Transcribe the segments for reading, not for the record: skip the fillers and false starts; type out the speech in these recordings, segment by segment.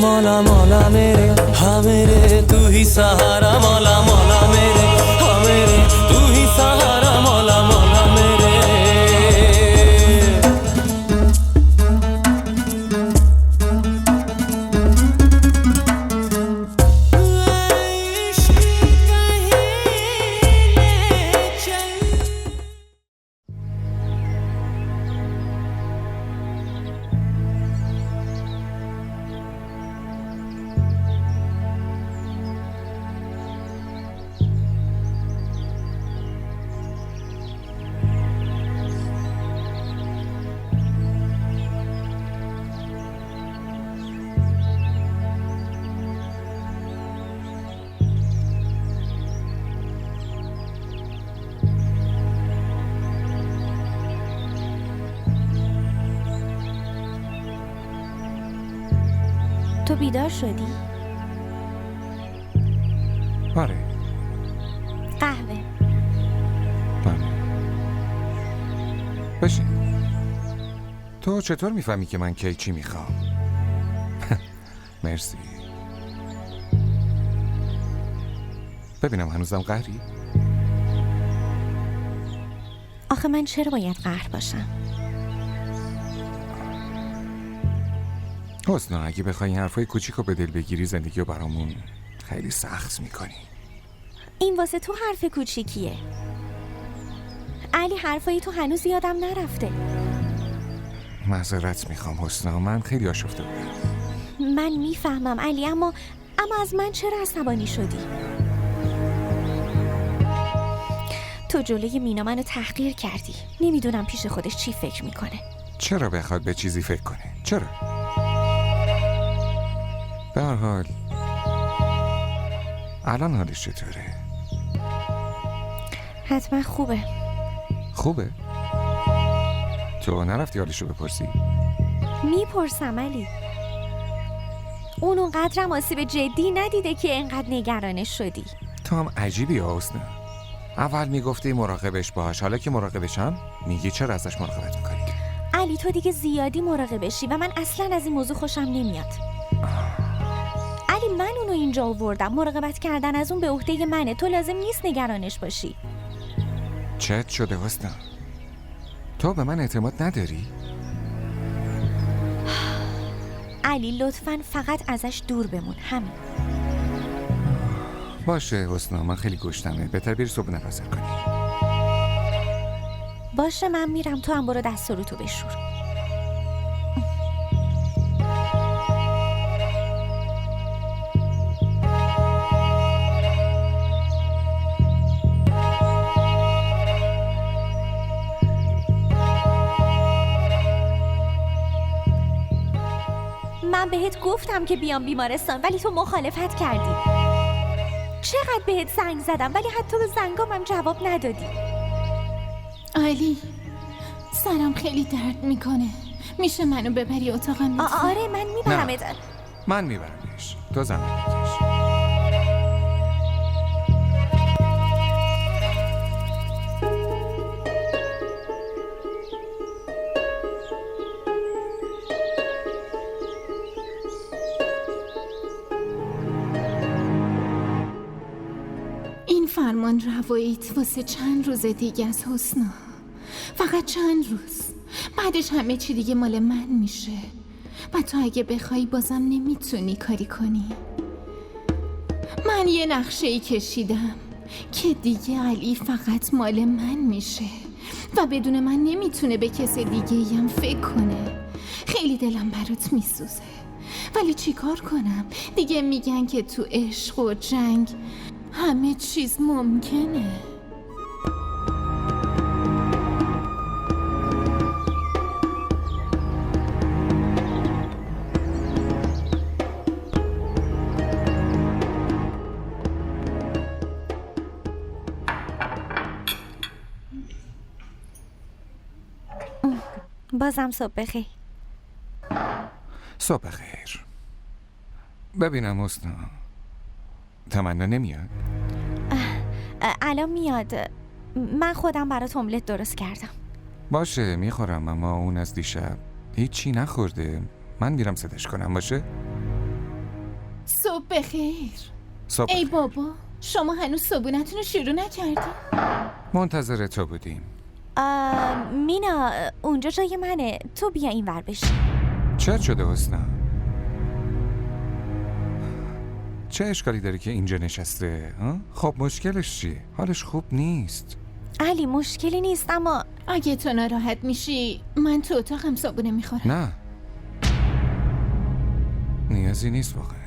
मौला मौला मेरे हाँ मेरे तू ही सहारा मौला मौला मेरे हाँ मेरे तू ही सहारा मौला मौला मेरे تو بیدار شدی؟ آره. قهوه. بله. بشین. تو چطور میفهمی که من کی چی میخوام؟ مرسی. ببینم هنوزم قهری؟ آخه من چرا باید قهر باشم؟ حسنا اگه بخوای این حرفای کوچیکو به دل بگیری زندگیو برامون خیلی سخت میکنی. این واسه تو حرف کوچیکیه. علی حرفای تو هنوز یادم نرفته. معذرت میخوام حسنا، من خیلی آشفته بودم. من میفهمم علی، اما از من چرا عصبانی شدی؟ تو جلوی مینا منو تحقیر کردی. نمیدونم پیش خودش چی فکر میکنه. چرا بخواد به چیزی فکر کنه؟ چرا؟ به هر حال الان حالش چطوره؟ حتما خوبه. خوبه؟ تو نرفتی حالشو بپرسی؟ میپرسم علی. اون اونقدرم آسیب جدی ندیده که اینقدر نگرانش شدی. تو هم عجیبی حسنا. اول میگفتی مراقبش باش، حالا که مراقبشم میگی چرا ازش مراقبت میکنی؟ علی تو دیگه زیادی مراقبشی و من اصلا از این موضوع خوشم نمیاد. علی من اونو اینجا آوردم، مراقبت کردن از اون به عهده منه. تو لازم نیست نگرانش باشی. چت شده حسنا؟ تو به من اعتماد نداری؟ علی لطفاً فقط ازش دور بمون، همین. باشه حسنا، من خیلی گشتمه، بهتر بری صبح نپذیر کنی. باشه من میرم، تو هم برو دست رو تو بشور. من بهت گفتم که بیام بیمارستان ولی تو مخالفت کردی. چقدر بهت زنگ زدم ولی حتی به زنگامم جواب ندادی. علی سرم خیلی درد میکنه، میشه منو ببری اتاقم لطفا؟ آره من میبرمت. من میبرمش، تو زحمت نکش. این فرمان رواییت واسه چند روز دیگه از حسنا، فقط چند روز، بعدش همه چی دیگه مال من میشه و تو اگه بخوای بازم نمیتونی کاری کنی. من یه نقشه‌ای کشیدم که دیگه علی فقط مال من میشه و بدون من نمیتونه به کس دیگه هم فکر کنه. خیلی دلم برات میسوزه ولی چی کار کنم؟ دیگه میگن که تو عشق و جنگ همه چیز ممکنه. بازم صبح بخیر. صبح خیر. ببینم حسنا، تمنا نمیاد؟ الان میاد. من خودم برات املت درست کردم. باشه میخورم، اما اون از دیشب هیچی نخورده. من میرم صداش کنم. باشه؟ صبح بخیر. صبح ای بخیر. بابا، شما هنوز صبحونتون رو شروع نکردی؟ منتظر تو بودیم. مینا اونجا جای منه، تو بیا این ور بشی. چه شده حسنا؟ چه اشکالی داری که اینجا نشسته؟ ها؟ خب مشکلش چیه؟ حالش خوب نیست. علی مشکلی نیست، اما اگه تو ناراحت میشی من تو اتاقم صبحونه میخورم. نه نیازی نیست واقعا.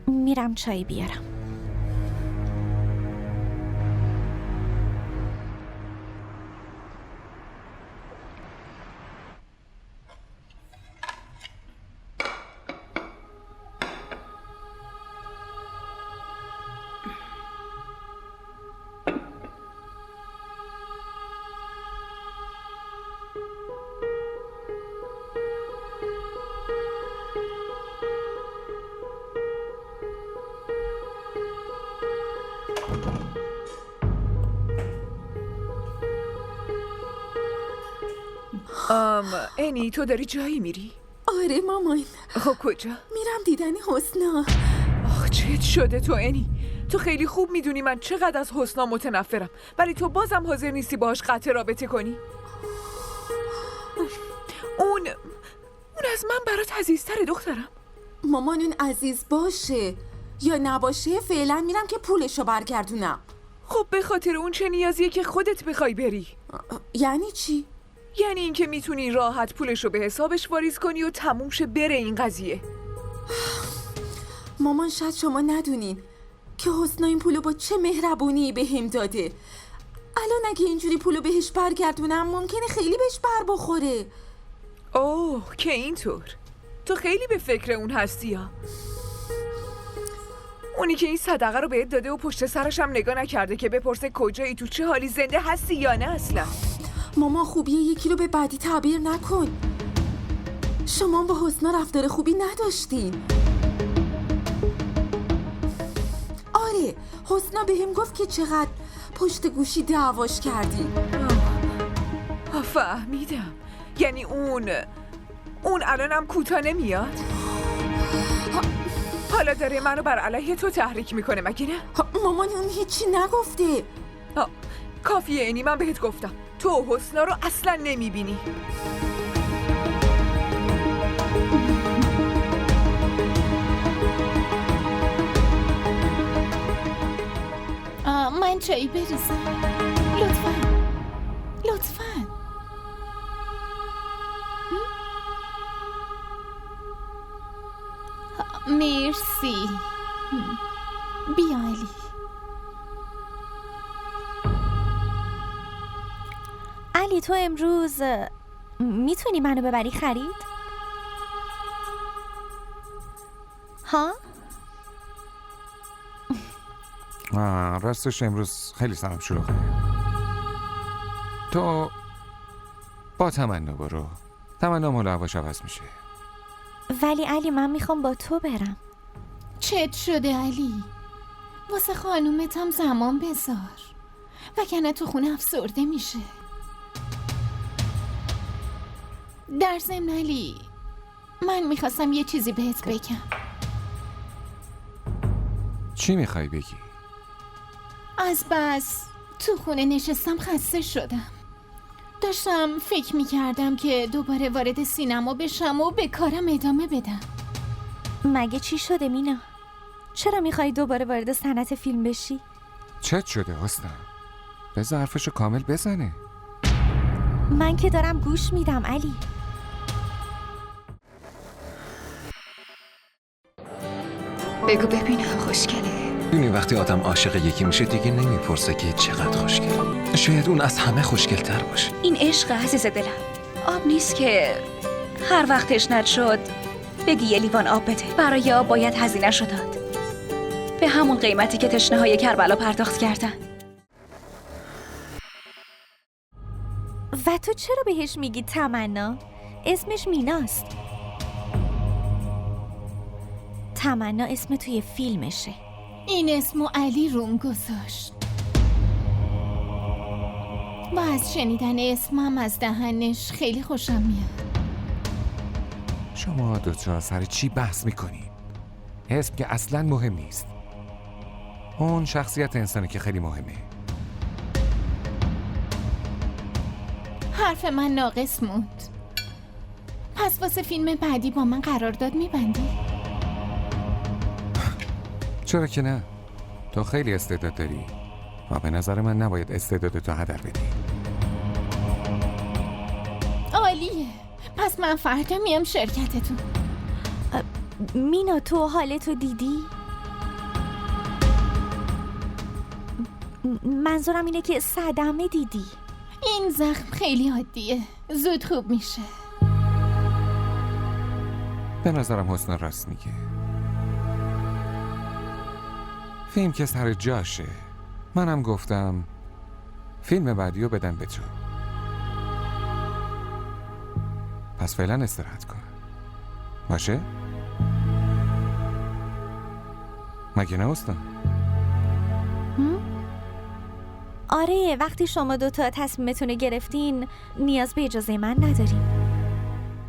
میرم چای بیارم. انی تو داری جایی میری؟ آره مامان، خب کجا؟ میرم دیدن حسنا. آخ چت شده تو انی؟ تو خیلی خوب میدونی من چقدر از حسنا متنفرم، ولی تو بازم حاضر نیستی باهاش قطع رابطه کنی. اون از من برات عزیزتره دخترم. مامان اون عزیز باشه یا نباشه فعلا میرم که پولشو برگردونم. خب به خاطر اون چه نیازیه که خودت بخوای بری؟ یعنی چی؟ یعنی اینکه میتونی راحت پولشو به حسابش واریز کنی و تموم شه بره این قضیه. مامان شاید شما ندونین که حسنا این پولو با چه مهربونی به هم داده. الان اگه اینجوری پولو بهش برگردونم ممکنه خیلی بهش بر بخوره. اوه که اینطور؟ تو خیلی به فکر اون هستی ها. اونی که این صدقه رو بهت داده و پشت سرش هم نگاه نکرده که بپرسه کجایی، تو چه حالی، زنده هستی یا نه اصلا. ماما خوبیه یکی رو به بدی تعبیر نکن. شما با حسنا رفتار خوبی نداشتین. آره حسنا به هم گفت که چقدر پشت گوشی دعواش کردی. فهمیدم. یعنی اون الانم کوتاه نمیاد؟ حالا داره منو بر علیه تو تحریک میکنه مگه نه؟ مامان اون هیچی نگفته. کافیه اینی، من بهت گفتم تو حسنا رو اصلا نمیبینی. من چایی بریزم لطفاً. مرسی. بیا علی. علی تو امروز میتونی منو ببری خرید؟ ها؟ راستش امروز خیلی سرم شلوغه. تو با تمنا برو. تمنا مال هواش عوض میشه. ولی علی من میخوام با تو برم. چت شده علی؟ واسه خانومت هم زمان بذار وگرنه تو خونه افسرده میشه. در ضمن علی من میخواستم یه چیزی بهت بگم. چی میخوای بگی؟ از بس تو خونه نشستم خسته شدم. داشتم فکر میکردم که دوباره وارد سینما بشم و به کارم ادامه بدم. مگه چی شده مینا؟ چرا میخوای دوباره وارد صنعت فیلم بشی؟ چت شده حسنا؟ بذار حرفشو کامل بزنه. من که دارم گوش میدم علی. بگو ببینم خوشگله. دونی وقتی آدم عاشق یکی میشه دیگه نمیپرسه که چقدر خوشگل. شاید اون از همه خوشگل‌تر باشه. این عشق عزیز دلم آب نیست که هر وقت تشنت شد بگی یه لیوان آب بده. برای آب باید هزینه شد داد، به همون قیمتی که تشنه‌های کربلا پرداخت کردن. و تو چرا بهش میگی تمنا؟ اسمش میناست. تمنا اسم توی فیلمشه. این اسمو علی روم گذاشت و از شنیدن اسمم از دهنش خیلی خوشم میاد. شما دوتا سر چی بحث میکنین؟ اسم که اصلا مهم نیست. اون شخصیت انسانی که خیلی مهمه. حرف من ناقص موند. پس واسه فیلم بعدی با من قرارداد میبندی؟ چرا که نه؟ تو خیلی استعداد داری و به نظر من نباید استعدادتو هدر بدی. عالیه. پس من فردا میام شرکتتون. مینا تو حالتو دیدی؟ منظورم اینه که صدمه دیدی. این زخم خیلی عادیه. زود خوب میشه. به نظرم حسنا راست میگه. فیلم که سر جاشه. منم گفتم فیلم بعدیو بدن به تو. پس فعلا استراحت کن. باشه؟ مگه نه حسنا؟ آره وقتی شما دوتا تصمیمتون رو گرفتین نیاز به اجازه من نداریم.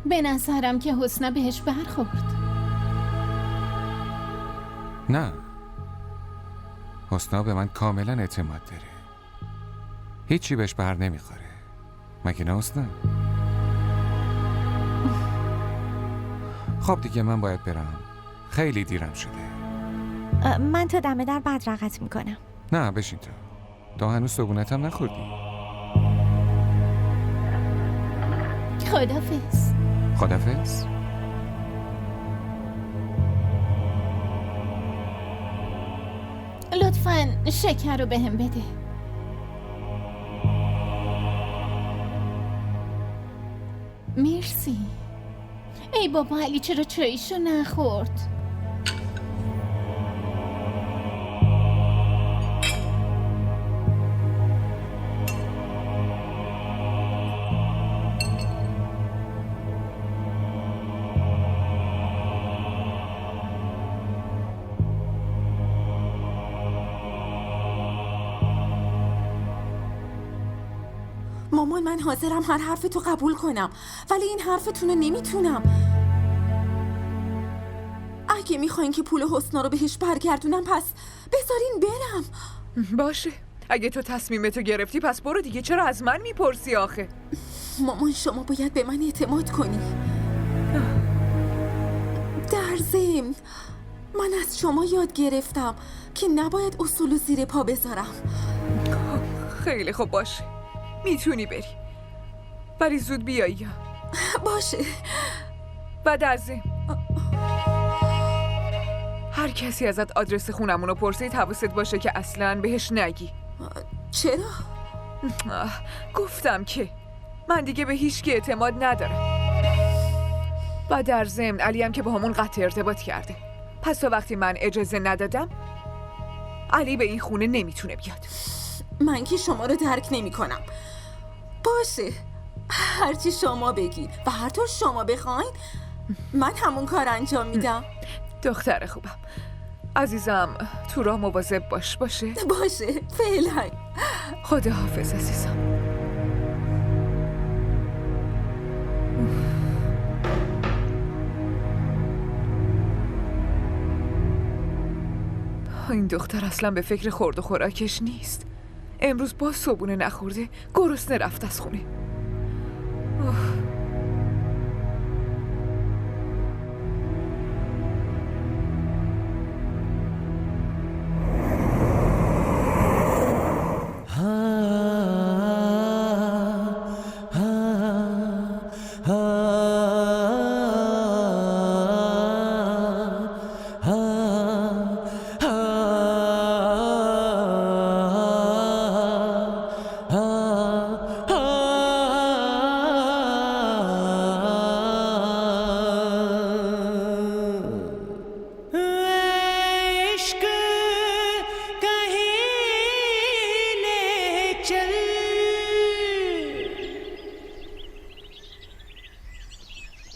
به نظرم که حسنا بهش برخورد. نه، حسنا به من کاملا اعتماد داره. هیچی بهش بر نمیخوره. مگه نه حسنا؟ خب دیگه من باید برم. خیلی دیرم شده. من تا دم در بدرقت میکنم. نه بشین تو هنوز صبونتم نخوردی. خدافظ. خدافظ. لطفاً شکر رو بهم بده. مرسی. ای بابا علی چرا چاییشو نخورد؟ مامان من حاضرم هر حرف تو قبول کنم ولی این حرفتون رو نمیتونم. اگه میخواین که پول حسنا رو بهش برگردونم پس بذارین برم. باشه اگه تو تصمیمتو گرفتی پس برو دیگه. چرا از من میپرسی آخه؟ مامان شما باید به من اعتماد کنی. در ضمن من از شما یاد گرفتم که نباید اصول و زیر پا بذارم. خیلی خوب باشه میتونی بری ولی زود بیایی. باشه. و در ضمن هر کسی ازت آدرس خونمون رو پرسید حواست باشه که اصلاً بهش نگی. چرا؟ گفتم که من دیگه به هیچ کی اعتماد ندارم. و در ضمن علی هم که با همون قطع ارتباط کرده. پس تا وقتی من اجازه ندادم علی به این خونه نمیتونه بیاد. من که شما رو درک نمی کنم. باشه هرچی شما بگید و هر طور شما بخواین من همون کار انجام میدم. دختر خوبم عزیزم تو راه مواظب باش. باشه فعلا. خدا حافظ عزیزم. این دختر اصلا به فکر خورد و خوراکش نیست. امروز باز صبونه نخورده گرسنه رفت از خونه.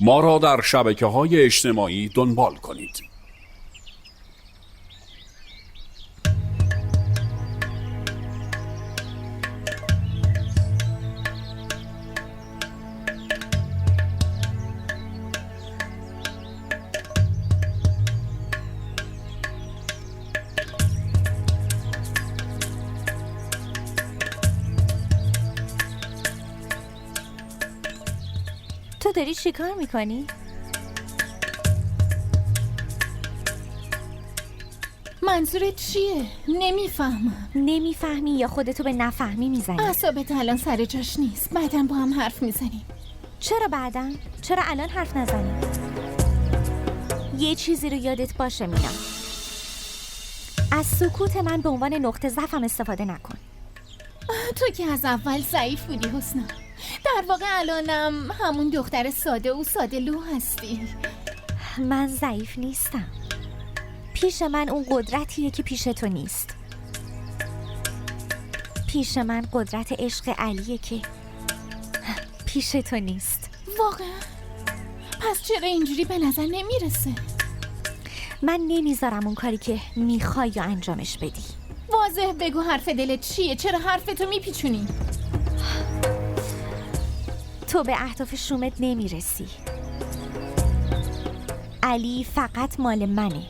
ما را در شبکه‌های اجتماعی دنبال کنید. تو داری چیکار میکنی؟ منظورت چیه؟ نمیفهمم. نمیفهمی یا خودتو به نفهمی میزنی؟ اعصابت الان سر جاش نیست. بعدم با هم حرف میزنیم. چرا بعدن؟ چرا الان حرف نزنیم؟ یه چیزی رو یادت باشه مینا، از سکوت من به عنوان نقطه ضعفم استفاده نکن. تو که از اول ضعیف بودی حسنا. در واقع الانم همون دختر ساده و ساده لو هستی. من ضعیف نیستم. پیش من اون قدرتیه که پیش تو نیست. پیش من قدرت عشق علیه که پیش تو نیست. واقعا؟ پس چرا اینجوری به نظر نمیرسه؟ من نمیذارم اون کاری که میخوای یا انجامش بدی. واضح بگو حرف دلت چیه؟ چرا حرفتو میپیچونی؟ تو به اهداف شومت نمیرسی. علی فقط مال منه.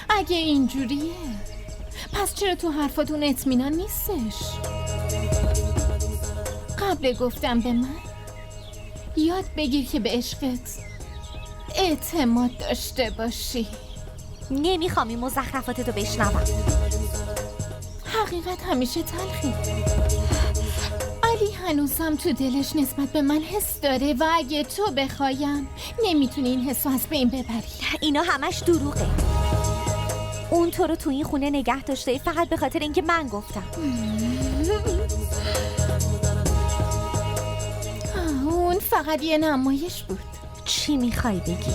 اگه اینجوریه پس چرا تو حرفاتون اطمینان نیستش؟ قبل گفتم به من یاد بگیر که به عشقت اعتماد داشته باشی. نمیخوام این مزخرفاتتو بشنوم. حقیقت همیشه تلخی. علی هنوزم تو دلش نسبت به من حس داره و اگه تو بخوایم نمیتونی این حسو از بین ببری. اینا همش دروغه. اون تو رو تو این خونه نگه داشته فقط به خاطر اینکه من گفتم. اون فقط یه نمایش بود. چی میخوای بگی؟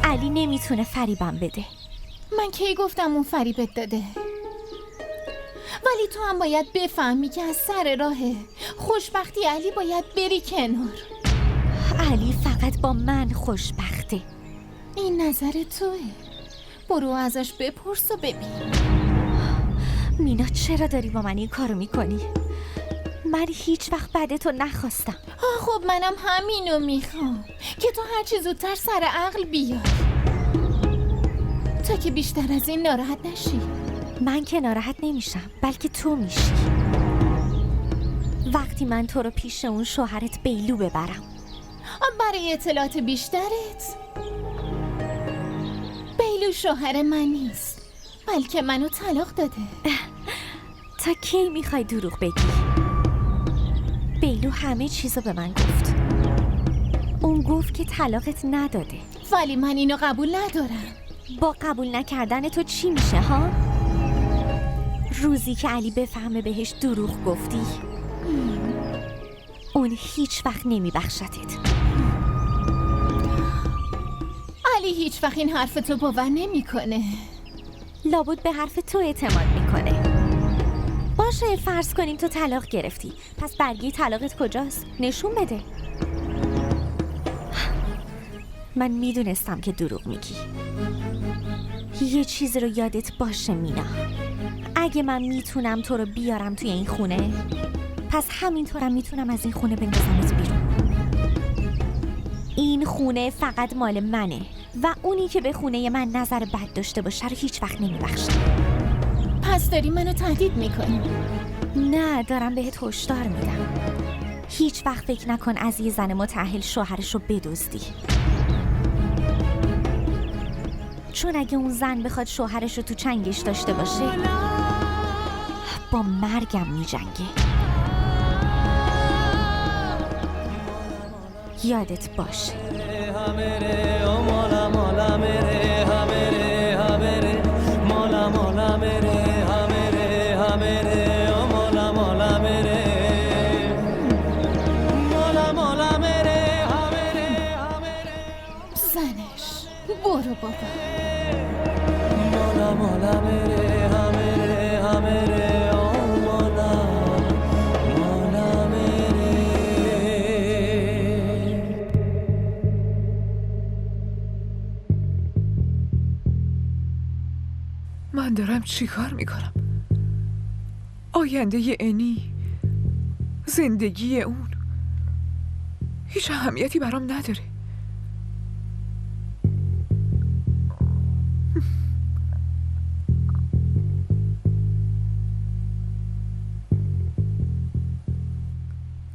علی نمیتونه فریبم بده. من کی گفتم اون فریبت داده؟ ولی تو هم باید بفهمی که از سر راه خوشبختی علی باید بری کنار. علی فقط با من خوشبخته. این نظر توه. برو ازش بپرس و ببین. مینا چرا داری با من این کارو میکنی؟ من هیچ وقت بعد تو نخواستم. خب منم همینو میخوام که تو هرچی زودتر سر عقل بیار تا که بیشتر از این ناراحت نشی. من که ناراحت نمیشم بلکه تو میشی وقتی من تو رو پیش اون شوهرت بیلو ببرم. برای اطلاعات بیشترت بیلو شوهر من نیست بلکه منو طلاق داده. تا کی میخوای دروغ بگی؟ بیلو همه چیزو به من گفت. اون گفت که طلاقت نداده. ولی من اینو قبول ندارم. با قبول نکردن تو چی میشه ها؟ روزی که علی بفهمه بهش دروغ گفتی اون هیچ وقت نمیبخشتت. علی هیچ وقت این حرف تو باور نمیکنه. لابد به حرف تو اعتماد میکنه. باشه فرض کنیم تو طلاق گرفتی، پس برگه طلاقت کجاست؟ نشون بده. من میدونستم که دروغ میگی. یه چیز رو یادت باشه مینا، اگه من میتونم تو رو بیارم توی این خونه پس همینطورم میتونم از این خونه بندازمت بیرون. این خونه فقط مال منه و اونی که به خونه من نظر بد داشته باشه رو هیچ وقت نمیبخشه. پس داری منو تهدید میکنی؟ نه، دارم بهت هشدار میدم. هیچ وقت فکر نکن از یه زن متأهل شوهرش رو بدزدی، چون اگه اون زن بخواد شوهرش رو تو چنگش داشته باشه با مرگم میجنگه. یادت باشه. زنش برو بابا. من دارم چی کار میکنم؟ آینده انی، زندگی اون هیچ اهمیتی برام نداره.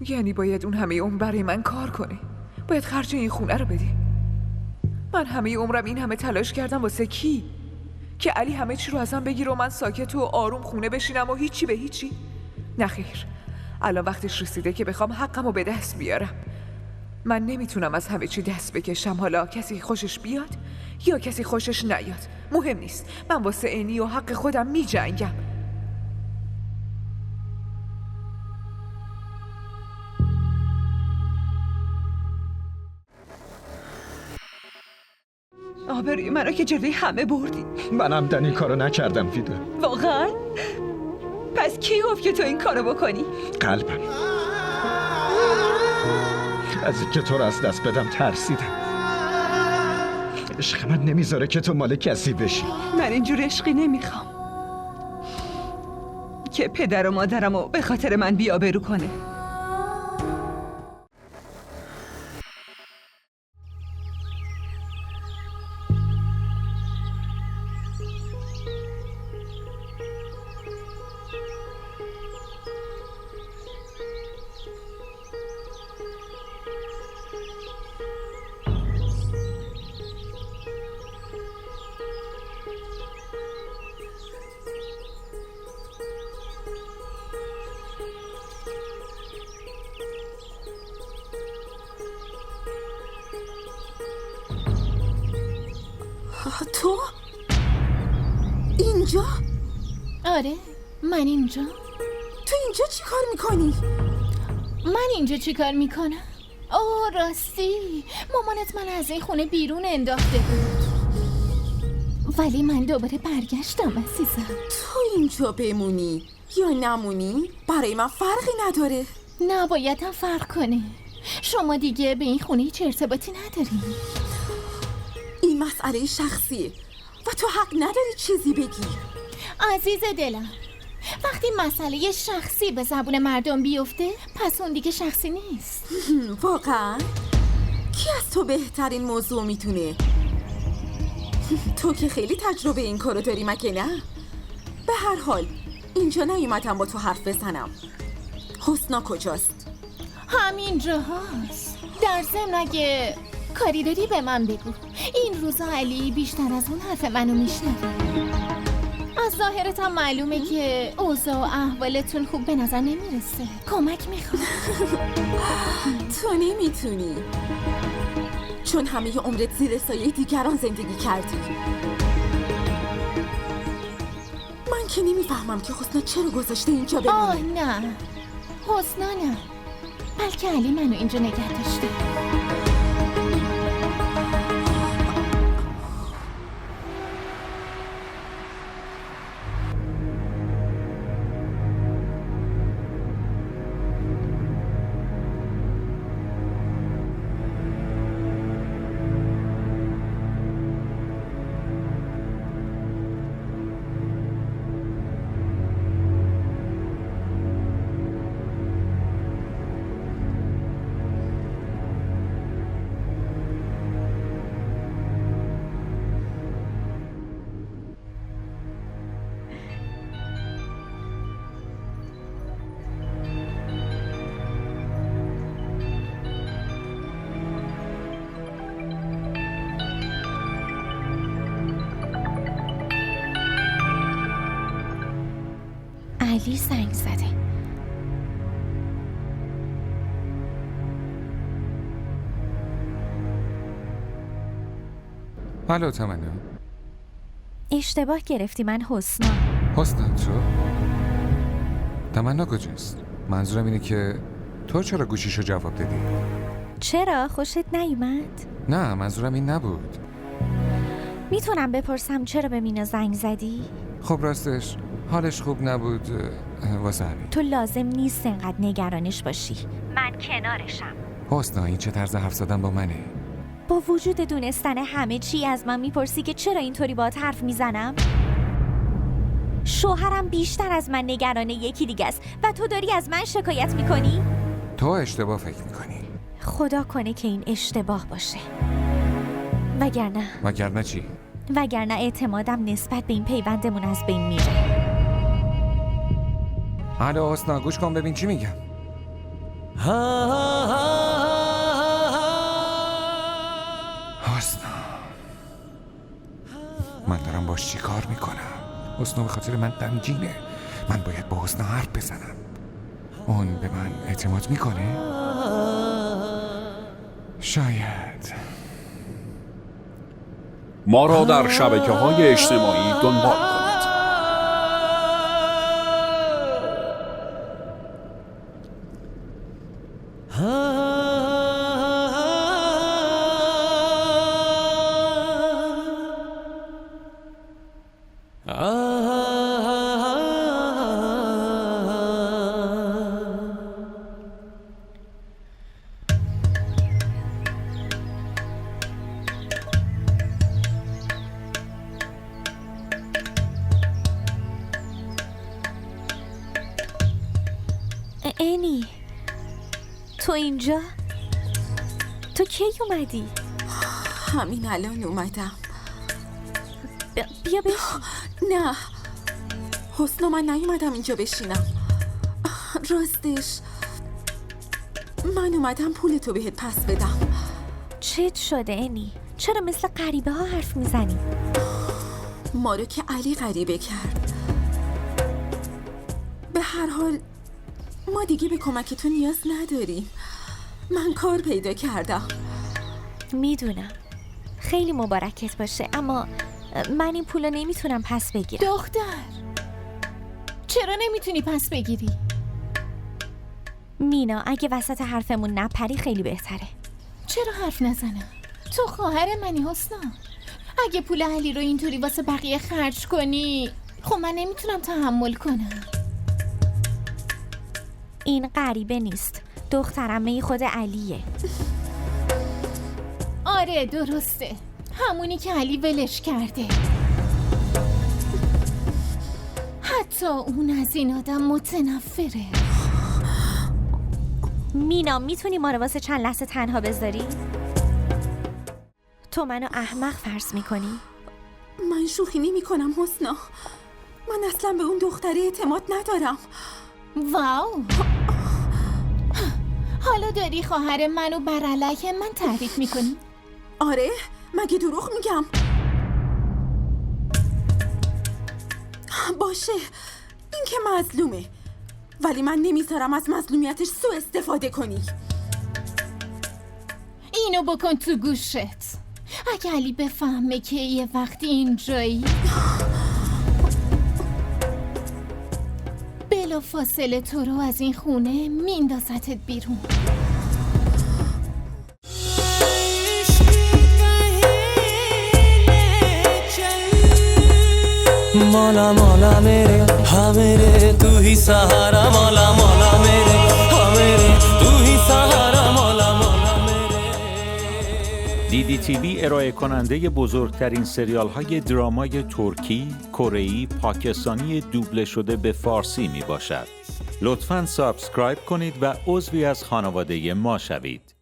یعنی باید اون همه عمر برای من کار کنه؟ باید خرج این خونه رو بدی؟ من همه عمرم این همه تلاش کردم واسه کی؟ که علی همه چی رو ازم بگیره و من ساکت و آروم خونه بشینم و هیچی به هیچی؟ نه خیر، الان وقتش رسیده که بخوام حقم رو به دست بیارم. من نمیتونم از همه چی دست بکشم، حالا کسی خوشش بیاد یا کسی خوشش نیاد مهم نیست. من واسه عینی و حق خودم میجنگم. آبروی منو که جلوی همه بردی. منم این کارو نکردم فیده. واقعا؟ پس کی گفت که تو این کارو بکنی؟ قلبم از اینکه تو رو از دست بدم ترسیدم. عشق من نمیذاره که تو مال کسی بشی. من اینجور عشقی نمیخوام که پدر و مادرمو به خاطر من بی‌آبرو کنه. تو؟ اینجا؟ آره، من اینجا. تو اینجا چی کار میکنی؟ من اینجا چی کار میکنم؟ اوه راستی، مامانت من از این خونه بیرون انداخته بود، ولی من دوباره برگشتم عزیزم. تو اینجا بمونی یا نمونی برای من فرقی نداره. نبایدم فرق کنه. شما دیگه به این خونه هیچ ارتباطی ندارین. این مسئله شخصیه و تو حق نداری چیزی بگی. عزیز دلم، وقتی مسئله شخصی به زبون مردم بیفته پس اون دیگه شخصی نیست. واقعا؟ کی از تو بهترین موضوع میتونه؟ تو که خیلی تجربه این کارو داری مگه نه؟ به هر حال اینجا نیومدم با تو حرف بزنم. حسنا کجاست؟ همینجا هست. در ضمن اگه کاری داری به من بگو. این روزا علی بیشتر از اون حرف منو میشنوه. از ظاهرت هم معلومه که اوضاع و احوالتون خوب به نظر نمیرسه. کمک میخوام. تو نمیتونی، چون همه عمرت زیر سایه دیگران زندگی کردی. من که نمیفهمم که حسنا چرا گذاشته اینجا بمونه. آه نه، حسنا نه، بلکه علی منو اینجا نگه داشته. علی زنگ زده. الو تمنا. اشتباه گرفتی، من حسنا. حسنا تو؟ تمنا کجاست؟ منظورم اینه که تو چرا گوشیشو جواب دادی؟ چرا؟ خوشت نیومد؟ نه منظورم این نبود. میتونم بپرسم چرا به مینا زنگ زدی؟ خب راستش حالش خوب نبود واسه همین. تو لازم نیست انقدر نگرانش باشی، من کنارشم. حسنا این چه طرز حرف زدن با منه؟ با وجود دونستن همه چی از من میپرسی که چرا اینطوری باهات حرف میزنم؟ شوهرم بیشتر از من نگران یکی دیگه است و تو داری از من شکایت میکنی؟ تو اشتباه فکر میکنی. خدا کنه که این اشتباه باشه. وگرنه چی؟ وگرنه اعتمادم نسبت به این پیوندمون از بین میره. الو حسنا گوش کن ببین چی میگم. حسنا، من دارم باش چی کار میکنم؟ حسنا به خاطر من غمگینه. من باید با حسنا حرف بزنم. اون به من اعتماد میکنه؟ شاید. ما را در شبکه‌های اجتماعی دنبال کنید. انی، تو اینجا؟ تو کی اومدی؟ همین الان اومدم. بیا بشین. نه حسنا، من نیومدم اینجا بشینم. راستش من اومدم پول تو بهت پس بدم. چت شده انی؟ چرا مثل غریبه ها حرف میزنی؟ ما رو که علی غریبه کرد. به هر حال ما دیگه به کمک تو نیاز نداریم. من کار پیدا کردم. میدونم، خیلی مبارکت باشه، اما من این پولو نمیتونم پس بگیرم. دختر، چرا نمیتونی پس بگیری؟ مینا، اگه وسط حرفمون نپری خیلی بهتره. چرا حرف نزنم؟ تو خواهر منی حسنا. اگه پول علی رو اینطوری واسه بقیه خرج کنی، خب من نمیتونم تحمل کنم. این غریبه نیست، دخترمه خود علیه. آره درسته، همونی که علی ولش کرده. حتی اون از این آدم متنفره. مینا، میتونی ما رو واسه چند لحظه تنها بذاری؟ تو منو احمق فرض میکنی؟ من شوخی نمی کنم حسنا. من اصلا به اون دختره اعتماد ندارم. واو، حالا داری خواهر منو بر علیه من تعریف میکنی؟ آره، مگه دروغ میگم؟ باشه، این که مظلومه، ولی من نمیذارم از مظلومیتش سوء استفاده کنی. اینو بکن تو گوشت. اگه علی بفهمه که یه وقتی اینجایی، بلا فاصله تو رو از این خونه میندازتت بیرون. मौला मौला मेरे हाँ मेरे तू ही सहारा मौला मौला मेरे हाँ मेरे तू ही सहारा मौला मौला मेरे. DDTV ارائه کننده بزرگترین سریال های درامای ترکی، کره‌ای، پاکستانی دوبله شده به فارسی می باشد. لطفاً سابسکرایب کنید و عضوی از خانواده ما شوید.